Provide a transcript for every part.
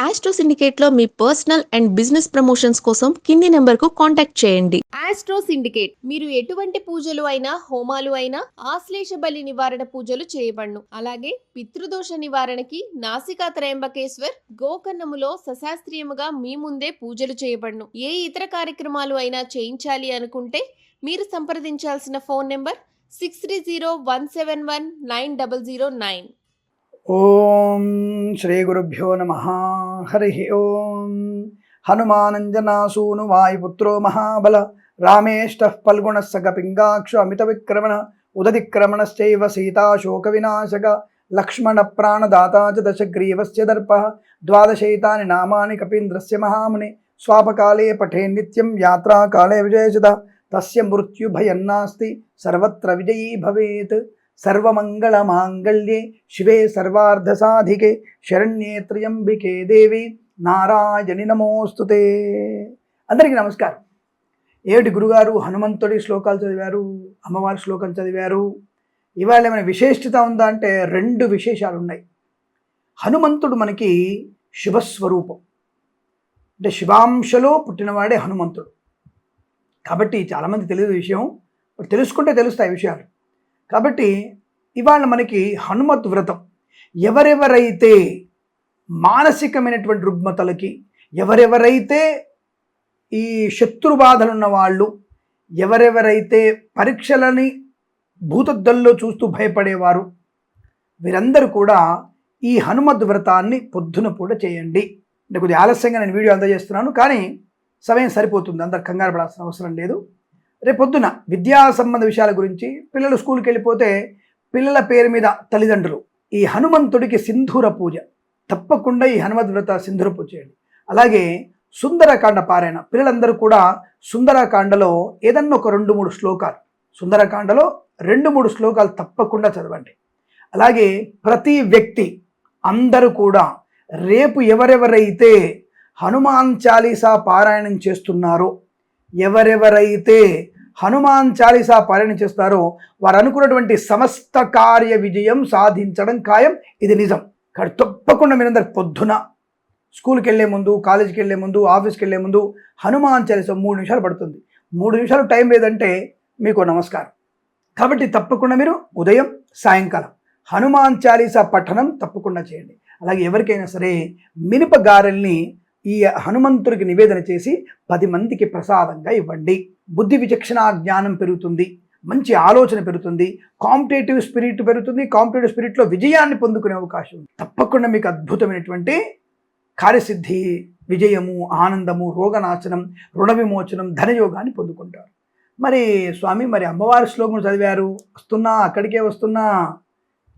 Astro syndicate లో మీ personal and business promotions కోసం కింది నెంబర్ కు కాంటాక్ట్ చేయండి. ఆస్ట్రో సిండికేట్ మీరు ఎటువంటి పూజలు అయినా హోమాలు అయినా ఆశ్లేష బలి నివారణ పూజలు చేయబడును. అలాగే పితృదోష నివారణకి నాసికా త్రయంబకేశ్వర్ గోకర్ణములో సశాస్త్రీయముగా మీ ముందే పూజలు చేయబడును. ఏ ఇతర కార్యక్రమాలు అయినా చేయించాలి అనుకుంటే మీరు సంప్రదించాల్సిన ఫోన్ నెంబర్ 6301719009. ఓం శ్రీ గురుభ్యో నమ. హరి ఓం. హనుమానంజనాసూను వాయుపుత్రో మహాబల రామేష్ట ఫల్గుణ సగపింగాక్ష అమిత విక్రమణ ఉదతిక్రమణశ్చైవ సీతాశోక వినాశక లక్ష్మణ ప్రాణదాతా చ దశగ్రీవస్య దర్ప ద్వాదశైతాని నామాని కపీంద్రస్య మహాముని స్వాపకాలే పఠే నిత్యం యాత్రాకాలే విజయసుత తస్య మృత్యుభయన్నాస్తి సర్వత్ర విజయీ భవేత్. సర్వమంగళమాంగళ్యే శివే సర్వార్ధసాధికే శరణ్యే త్ర్యంబికే దేవి నారాయణి నమోస్తుతే. అందరికీ నమస్కారం. ఏమిటి గురుగారు హనుమంతుడి శ్లోకాలు చదివారు, అమ్మవారి శ్లోకం చదివారు, ఇవాళ ఏమైనా విశేషత ఉందా అంటే రెండు విశేషాలు ఉన్నాయి. హనుమంతుడు మనకి శివస్వరూపం, అంటే శివాంశలో పుట్టినవాడే హనుమంతుడు. కాబట్టి చాలామంది తెలియదు విషయం, తెలుసుకుంటే తెలుస్తాయి విషయాలు. కాబట్టి ఇవాళ మనకి హనుమత్ వ్రతం ఎవరెవరైతే మానసికమైనటువంటి రుగ్మతలకి, ఎవరెవరైతే ఈ శత్రుబాధలు ఉన్న వాళ్ళు, ఎవరెవరైతే పరీక్షలని భూతద్దల్లో చూస్తూ భయపడేవారు, వీరందరూ కూడా ఈ హనుమత్ వ్రతాన్ని పొద్దున పూట చేయండి. అంటే కొద్దిగా ఆలస్యంగా నేను వీడియో అందజేస్తున్నాను, కానీ సమయం సరిపోతుంది, అందరు కంగారు పడాల్సిన అవసరం లేదు. రేపొద్దున విద్యా సంబంధ విషయాల గురించి, పిల్లలు స్కూల్కి వెళ్ళిపోతే పిల్లల పేరు మీద తల్లిదండ్రులు ఈ హనుమంతుడికి సింధూర పూజ, తప్పకుండా ఈ హనుమత్ వ్రత సింధూర పూజ చేయండి. అలాగే సుందరకాండ పారాయణ, పిల్లలందరూ కూడా సుందరకాండలో ఏదన్నా ఒక 2-3 శ్లోకాలు, సుందరకాండలో 2-3 శ్లోకాలు తప్పకుండా చదవండి. అలాగే ప్రతి వ్యక్తి అందరూ కూడా రేపు ఎవరెవరైతే హనుమాన్ చాలీసా పారాయణం చేస్తున్నారో, ఎవరెవరైతే హనుమాన్ చాలీసా పారాయణ చేస్తారో వారు అనుకున్నటువంటి సమస్త కార్య విజయం సాధించడం ఖాయం. ఇది నిజం. కానీ తప్పకుండా మీరందరూ పొద్దున స్కూల్కి వెళ్ళే ముందు, కాలేజీకి వెళ్ళే ముందు, ఆఫీస్కి వెళ్ళే ముందు హనుమాన్ చాలీసా 3 నిమిషాలు పడుతుంది. 3 నిమిషాలు టైం లేదంటే మీకు నమస్కారం. కాబట్టి తప్పకుండా మీరు ఉదయం సాయంకాలం హనుమాన్ చాలీసా పఠనం తప్పకుండా చేయండి. అలాగే ఎవరికైనా సరే మినప గారెల్ని ఈ హనుమంతుడికి నివేదన చేసి 10 మందికి ప్రసాదంగా ఇవ్వండి. బుద్ధి విచక్షణ జ్ఞానం పెరుగుతుంది, మంచి ఆలోచన పెరుగుతుంది, కాంపిటేటివ్ స్పిరిట్ పెరుగుతుంది. కాంపిటేటివ్ స్పిరిట్లో విజయాన్ని పొందుకునే అవకాశం ఉంది. తప్పకుండా మీకు అద్భుతమైనటువంటి కార్యసిద్ధి, విజయము, ఆనందము, రోగనాశనం, రుణ విమోచనం, ధనయోగాన్ని పొందుకుంటారు. మరి స్వామి, మరి అమ్మవారి శ్లోకం చదివారు, అక్కడికే వస్తున్నా.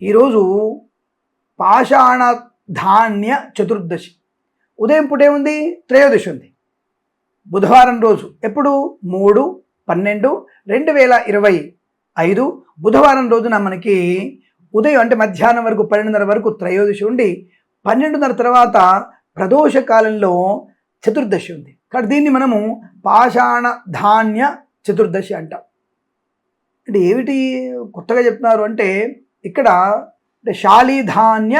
ఈరోజు పాషాణ ధాన్య చతుర్దశి, ఉదయం పూటే ఉంది, త్రయోదశి ఉంది, బుధవారం రోజు. ఎప్పుడు? 3/12/2025 బుధవారం రోజున మనకి ఉదయం అంటే మధ్యాహ్నం వరకు 12:30 వరకు త్రయోదశి ఉండి 12:30 తర్వాత ప్రదోష కాలంలో చతుర్దశి ఉంది. కాబట్టి దీన్ని మనము పాషాణ ధాన్య చతుర్దశి అంటాం. అంటే ఏమిటి కొత్తగా చెప్తున్నారు అంటే, ఇక్కడ శాలీధాన్య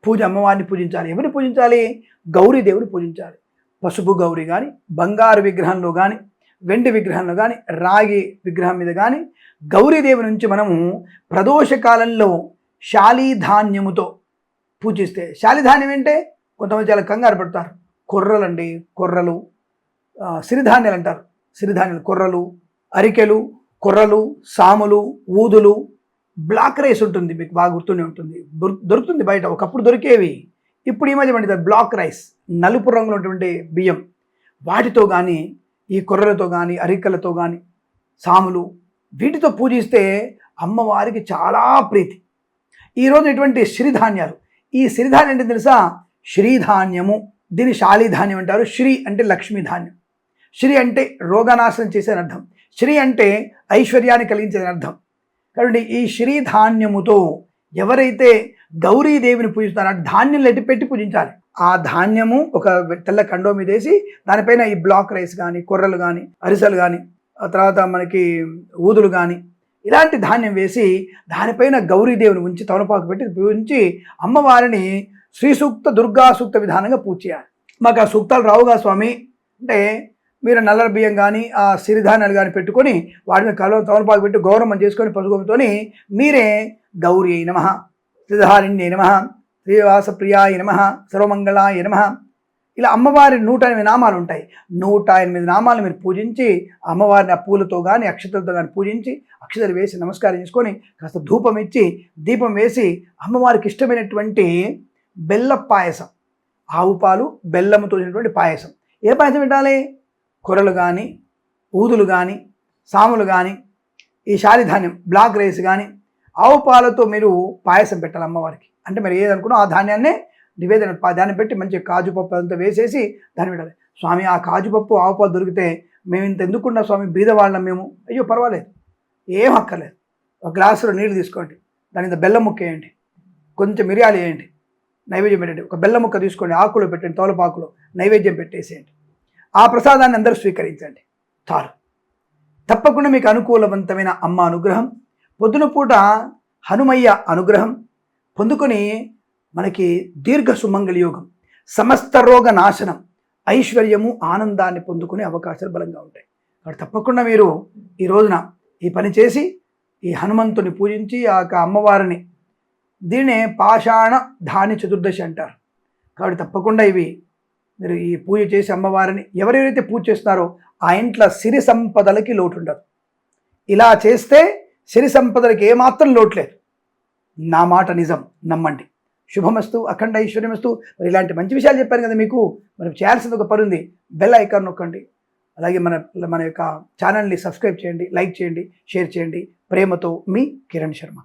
పూజ, అమ్మవారిని పూజించాలి. ఎవరిని పూజించాలి? గౌరీదేవుని పూజించాలి. పసుపు గౌరి కానీ, బంగారు విగ్రహంలో కానీ, వెండి విగ్రహంలో కానీ, రాగి విగ్రహం మీద కానీ గౌరీదేవి నుంచి మనము ప్రదోష కాలంలో శాలీధాన్యముతో పూజిస్తే, శాలీధాన్యం అంటే కొంతమంది చాలా కంగారు పడతారు. కొర్రలండి, కొర్రలు, సిరిధాన్యాలు అంటారు. సిరిధాన్యాలు, కొర్రలు, అరికెలు, కొర్రలు, సాములు, ఊదులు, బ్లాక్ రైస్ ఉంటుంది, మీకు బాగా గుర్తుండే ఉంటుంది, దొరుకుతుంది బయట. ఒకప్పుడు దొరికేవి, ఇప్పుడు ఈ మధ్య పండితే బ్లాక్ రైస్, నలుపు రంగులో ఉన్నటువంటి బియ్యం. వాటితో కానీ, ఈ కొర్రలతో కానీ, అరికలతో కానీ, సాములు, వీటితో పూజిస్తే అమ్మవారికి చాలా ప్రీతి. ఈరోజు ఇటువంటి సిరిధాన్యాలు, ఈ సిరిధాన్యం అంటే తెలుసా? శ్రీధాన్యము. దీన్ని శాలీధాన్యం అంటారు. శ్రీ అంటే లక్ష్మీ ధాన్యం. శ్రీ అంటే రోగనాశనం చేసేదని అర్థం. శ్రీ అంటే ఐశ్వర్యాన్ని కలిగించేదని అర్థం. కాబట్టి ఈ శ్రీధాన్యముతో ఎవరైతే గౌరీదేవిని పూజిస్తారో ధాన్యం పెట్టి పూజించాలి. ఆ ధాన్యము ఒక తెల్ల కండో మీద వేసి దానిపైన ఈ బ్లాక్ రైస్ కానీ, కొర్రలు కానీ, అరిసెలు కానీ, ఆ తర్వాత మనకి ఊదులు కానీ, ఇలాంటి ధాన్యం వేసి దానిపైన గౌరీదేవిని ఉంచి తమలపాకు పెట్టి ఉంచి అమ్మవారిని శ్రీ సూక్త దుర్గా సూక్త విధానంగా పూజ చేయాలి. మాకు ఆ సూక్తాలు రావుగా స్వామి అంటే మీరు నల్ల బియ్యం కానీ ఆ సిరిధాన్యాలు కానీ పెట్టుకొని వాటి మీద తమలపాకు పెట్టి గౌరవం చేసుకొని పసుగుమితోని మీరే గౌరీ నమః, శ్రీధారిణ్యే నమః, శ్రీవాస ప్రియాయ నమః, సర్వమంగళాయ నమః, ఇలా అమ్మవారి 108 నామాలు ఉంటాయి. 108 నామాలు మీరు పూజించి అమ్మవారిని ఆ పూలతో కానీ అక్షతలతో కానీ పూజించి అక్షతలు వేసి నమస్కారం చేసుకొని కాస్త ధూపం ఇచ్చి దీపం వేసి అమ్మవారికి ఇష్టమైనటువంటి బెల్ల పాయసం, ఆవు పాలు బెల్లముతో చేసినటువంటి పాయసం. ఏ పాయసం పెట్టాలి? కొరలు కానీ, ఊదులు కానీ, సాములు కానీ, ఈ శాలిధాన్యం బ్లాక్ రైస్ కానీ, ఆవు పాలతో మీరు పాయసం పెట్టాలి అమ్మవారికి. అంటే మీరు ఏదనుకున్నా ఆ ధాన్యాన్నే నివేదన దాన్ని పెట్టి మంచిగా కాజుపప్పు అంతా వేసేసి దాన్ని పెట్టాలి. స్వామి ఆ కాజుపప్పు ఆవు పాలు దొరికితే మేము ఇంత ఎందుకున్నా స్వామి, బీదవాళ్ళం మేము. అయ్యో పర్వాలేదు, ఏం అక్కర్లేదు. ఒక గ్లాసులో నీళ్ళు తీసుకోండి, దాని మీద బెల్లం ముక్క వేయండి, కొంచెం మిరియాలు వేయండి, నైవేద్యం పెట్టండి. ఒక బెల్లం ముక్క తీసుకోండి, ఆకులో పెట్టండి, తోలపాకులో నైవేద్యం పెట్టేసేయండి. ఆ ప్రసాదాన్ని అందరూ స్వీకరించండి చాలు. తప్పకుండా మీకు అనుకూలవంతమైన అమ్మ అనుగ్రహం, పొద్దున పూట హనుమయ్య అనుగ్రహం పొందుకొని మనకి దీర్ఘ సుమంగళి యోగం, సమస్త రోగ నాశనం, ఐశ్వర్యము, ఆనందాన్ని పొందుకునే అవకాశాలు బలంగా ఉంటాయి. కాబట్టి తప్పకుండా మీరు ఈ రోజున ఈ పని చేసి ఈ హనుమంతుని పూజించి ఆ అమ్మవారిని, దీన్నే పాషాణ ధాన్య చతుర్దశి అంటారు. కాబట్టి తప్పకుండా ఇవి మీరు ఈ పూజ చేసి అమ్మవారిని ఎవరెవరైతే పూజ చేస్తున్నారో ఆ ఇంట్లో సిరి సంపదలకి లోటు ఉండదు. ఇలా చేస్తే సిరి సంపదలకి ఏమాత్రం లోటు లేదు. నా మాట నిజం, నమ్మండి. శుభమస్తు, అఖండ ఐశ్వర్యమస్తు. మరి ఇలాంటి మంచి విషయాలు చెప్పాను కదా మీకు. మనం చేయాల్సింది ఒక పని ఉంది, బెల్ ఐకాన్ నొక్కండి. అలాగే మన యొక్క ఛానల్ని సబ్స్క్రైబ్ చేయండి, లైక్ చేయండి, షేర్ చేయండి. ప్రేమతో మీ కిరణ్ శర్మ.